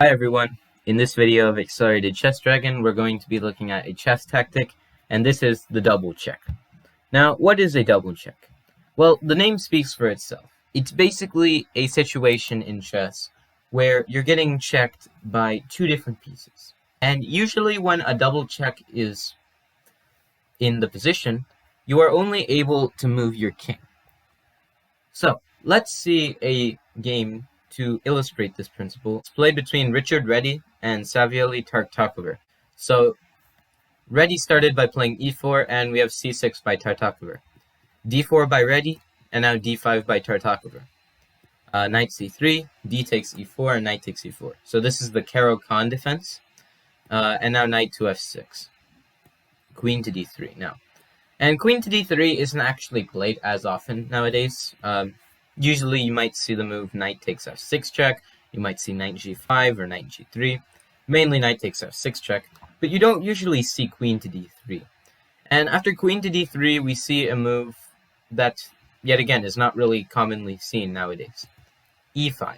Hi everyone, in this video of Accelerated Chess Dragon we're going to be looking at a chess tactic, and this is the double check. Now, what is a double check? Well, the name speaks for itself. It's basically a situation in chess where you're getting checked by two different pieces. And usually when a double check is in the position, you are only able to move your king. So, let's see a game to illustrate this principle. It's played between Richard Reddy and Savioli Tartakover. So, Reddy started by playing e4, and we have c6 by Tartakover. d4 by Reddy, and now d5 by Tartakover. Knight c3, d takes e4, and knight takes e4. So this is the Caro-Kann defense. And now knight to f6. Queen to d3 now. And queen to d3 isn't actually played as often nowadays. Usually you might see the move knight takes f6 check, you might see knight g5 or knight g3, mainly knight takes f6 check, but you don't usually see queen to d3. And after queen to d3, we see a move that, yet again, is not really commonly seen nowadays. e5.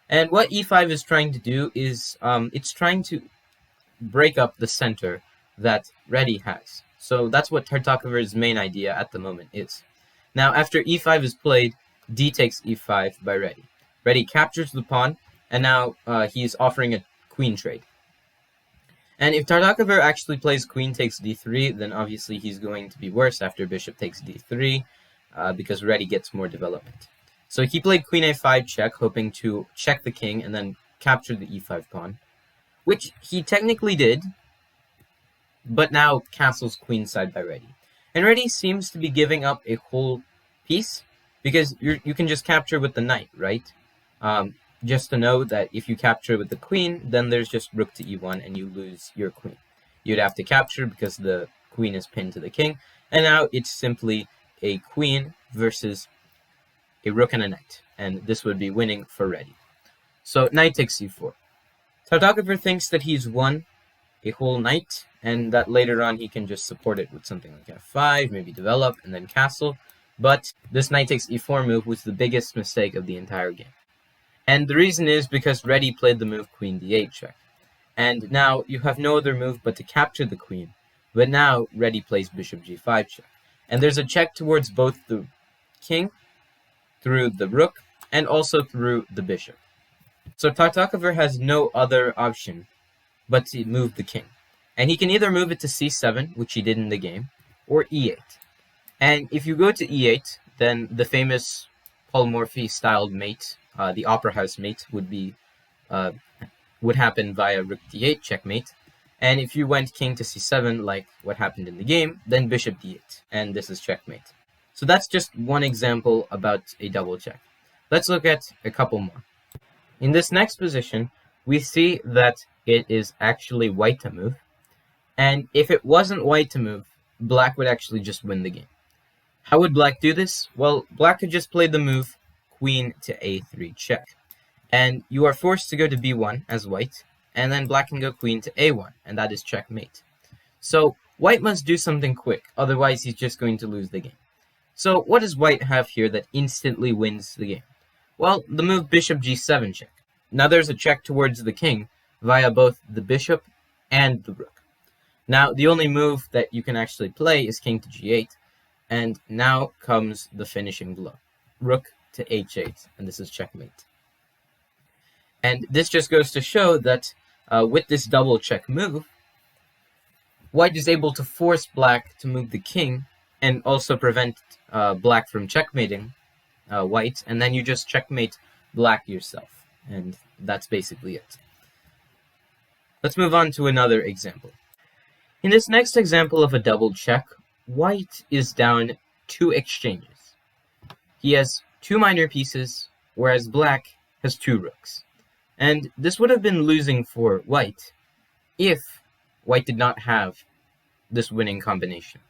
And what e5 is trying to do is, it's trying to break up the center that Reddy has. So that's what Tartakover's main idea at the moment is. Now, after e5 is played, d takes e5 by Reddy. Reddy captures the pawn, and now he's offering a queen trade. And if Tartakover actually plays queen takes d3, then obviously he's going to be worse after bishop takes d3, because Reddy gets more development. So he played queen a5 check, hoping to check the king and then capture the e5 pawn, which he technically did, but now castles queenside by Reddy. And Reddy seems to be giving up a whole piece, because you can just capture with the knight, right? Just to know that if you capture with the queen, then there's just rook to e1 and you lose your queen. You'd have to capture because the queen is pinned to the king, and now it's simply a queen versus a rook and a knight, and this would be winning for Reddy. So knight takes e4. Tartakover thinks that he's won a whole knight, and that later on he can just support it with something like f5, maybe develop, and then castle. But this knight takes e4 move was the biggest mistake of the entire game. And the reason is because Reddy played the move queen d8 check. And now you have no other move but to capture the queen. But now Reddy plays bishop g5 check. And there's a check towards both the king, through the rook, and also through the bishop. So Tartakover has no other option but to move the king. And he can either move it to c7, which he did in the game, or e8. And if you go to e8, then the famous Paul Morphy-styled mate, the Opera House mate, would happen via rook d8 checkmate. And if you went king to c7, like what happened in the game, then bishop d8, and this is checkmate. So that's just one example about a double check. Let's look at a couple more. In this next position, we see that it is actually white to move. And if it wasn't white to move, black would actually just win the game. How would black do this? Well, black could just play the move queen to a3 check. And you are forced to go to b1 as white, and then black can go queen to a1, and that is checkmate. So white must do something quick, otherwise he's just going to lose the game. So what does white have here that instantly wins the game? Well, the move bishop g7 check. Now there's a check towards the king via both the bishop and the rook. Now the only move that you can actually play is king to g8, and now comes the finishing blow. Rook to h8, and this is checkmate. And this just goes to show that with this double check move, white is able to force black to move the king and also prevent black from checkmating white, and then you just checkmate black yourself. And that's basically it. Let's move on to another example. In this next example of a double check, white is down 2 exchanges. He has 2 minor pieces, whereas black has 2 rooks. And this would have been losing for white if white did not have this winning combination.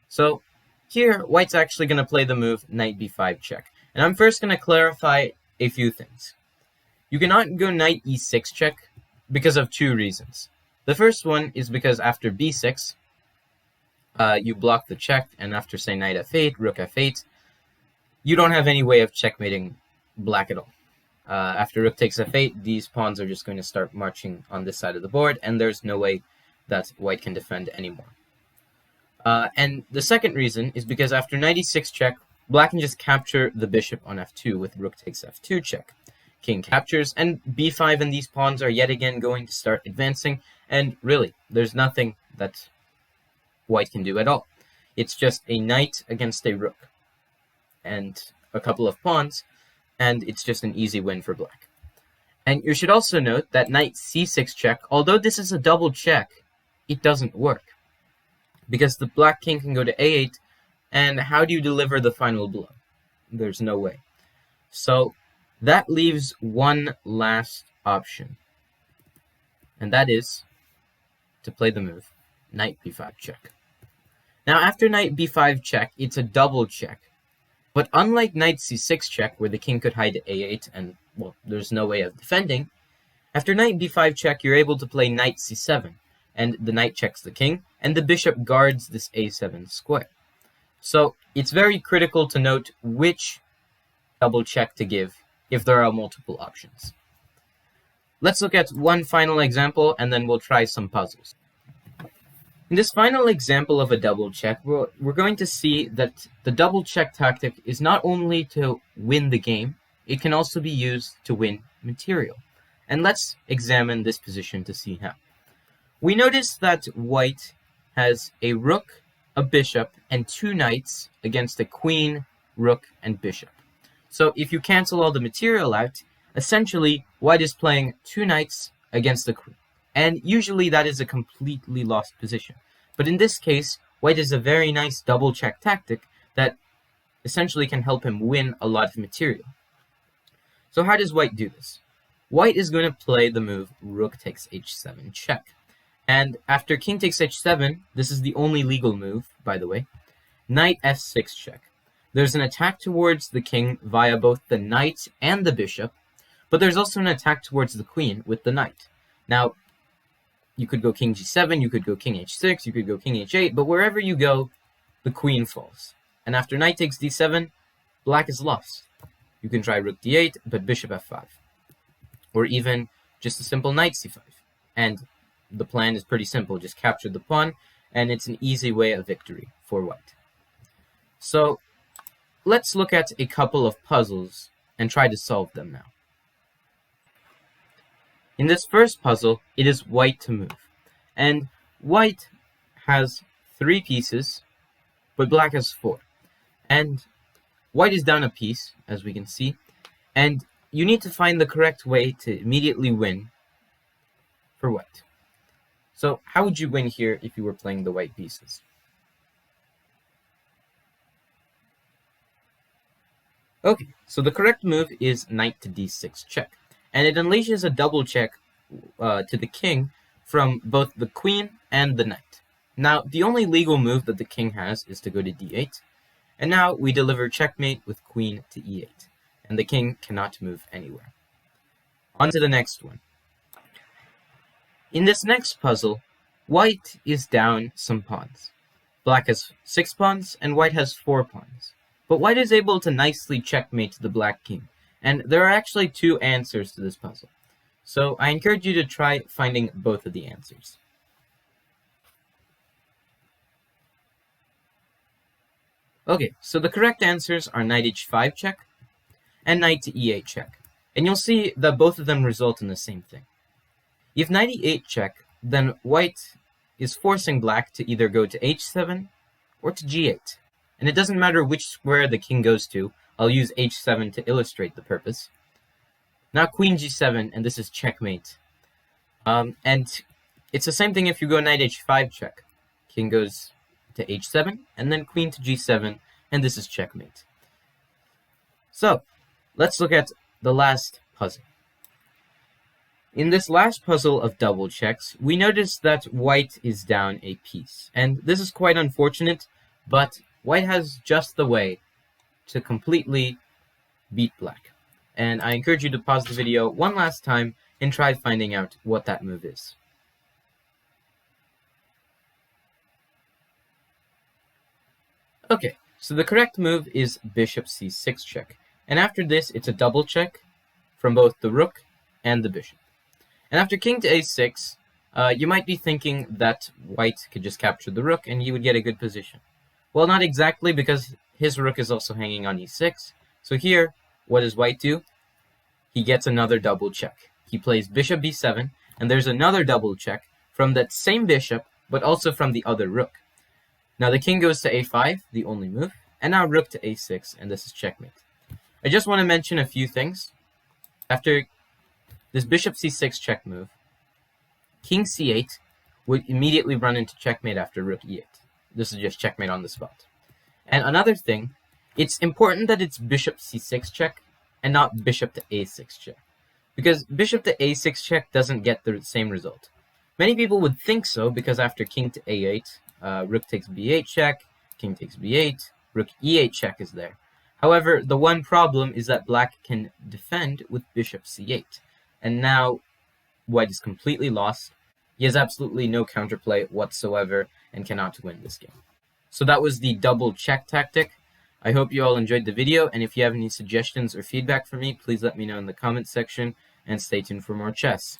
So here, white's actually going to play the move knight b5 check. And I'm first going to clarify a few things. You cannot go knight e6 check because of 2 reasons. The first one is because after b6, you block the check, and after, say, knight f8, rook f8, you don't have any way of checkmating black at all. After rook takes f8, these pawns are just going to start marching on this side of the board, and there's no way that white can defend anymore. And the second reason is because after knight e6 check, black can just capture the bishop on f2 with rook takes f2 check. King captures, and b5 and these pawns are yet again going to start advancing, and really, there's nothing that white can do at all. It's just a knight against a rook and a couple of pawns, and it's just an easy win for black. And you should also note that knight c6 check, although this is a double check, it doesn't work. Because the black king can go to a8, and how do you deliver the final blow? There's no way. So that leaves one last option, and that is to play the move knight b5 check. Now after knight b5 check, it's a double check. But unlike knight c6 check, where the king could hide at a8 and, well, there's no way of defending, after knight b5 check, you're able to play knight c7, and the knight checks the king, and the bishop guards this a7 square. So it's very critical to note which double check to give if there are multiple options. Let's look at one final example, and then we'll try some puzzles. In this final example of a double check, we're going to see that the double check tactic is not only to win the game, it can also be used to win material. And let's examine this position to see how. We notice that white has a rook, a bishop, and two knights against a queen, rook, and bishop. So if you cancel all the material out, essentially white is playing two knights against the queen. And usually that is a completely lost position. But in this case, white is a very nice double check tactic that essentially can help him win a lot of material. So how does white do this? White is going to play the move rook takes h7 check. And after king takes h7, this is the only legal move, by the way, knight f6 check. There's an attack towards the king via both the knight and the bishop, but there's also an attack towards the queen with the knight. Now, you could go king g7, you could go king h6, you could go king h8, but wherever you go, the queen falls. And after knight takes d7, black is lost. You can try rook d8, but bishop f5. Or even just a simple knight c5. And the plan is pretty simple. Just capture the pawn, and it's an easy way of victory for white. So let's look at a couple of puzzles and try to solve them now. In this first puzzle, it is white to move. And white has 3 pieces, but black has 4. And white is down a piece, as we can see. And you need to find the correct way to immediately win for white. So how would you win here if you were playing the white pieces? Okay, so the correct move is knight to d6 check. And it unleashes a double check to the king from both the queen and the knight. Now, the only legal move that the king has is to go to d8. And now we deliver checkmate with queen to e8. And the king cannot move anywhere. On to the next one. In this next puzzle, white is down some pawns. Black has 6 pawns, and white has 4 pawns. But white is able to nicely checkmate the black king. And there are actually 2 answers to this puzzle. So I encourage you to try finding both of the answers. Okay, so the correct answers are knight h5 check and knight to e8 check. And you'll see that both of them result in the same thing. If knight e8 check, then white is forcing black to either go to h7 or to g8. And it doesn't matter which square the king goes to. I'll use h7 to illustrate the purpose. Now queen g7, and this is checkmate. And it's the same thing if you go knight h5 check. King goes to h7, and then queen to g7, and this is checkmate. So, let's look at the last puzzle. In this last puzzle of double checks, we notice that white is down a piece. And this is quite unfortunate, but white has just the way to completely beat black. And I encourage you to pause the video one last time and try finding out what that move is. Okay, so the correct move is bishop c6 check. And after this, it's a double check from both the rook and the bishop. And after king to a6, you might be thinking that white could just capture the rook and he would get a good position. Well, not exactly, because his rook is also hanging on e6. So here, what does white do? He gets another double check. He plays bishop b7, and there's another double check from that same bishop, but also from the other rook. Now the king goes to a5, the only move, and now rook to a6, and this is checkmate. I just want to mention a few things. After this bishop c6 check move, king c8 would immediately run into checkmate after rook e8. This is just checkmate on the spot. And another thing, it's important that it's bishop c6 check and not bishop to a6 check, because bishop to a6 check doesn't get the same result. Many people would think so, because after king to a8, rook takes b8 check, king takes b8, rook e8 check is there. However, the one problem is that black can defend with bishop c8, and now white is completely lost. He has absolutely no counterplay whatsoever and cannot win this game. So that was the double check tactic. I hope you all enjoyed the video, and if you have any suggestions or feedback for me, please let me know in the comments section, and stay tuned for more chess.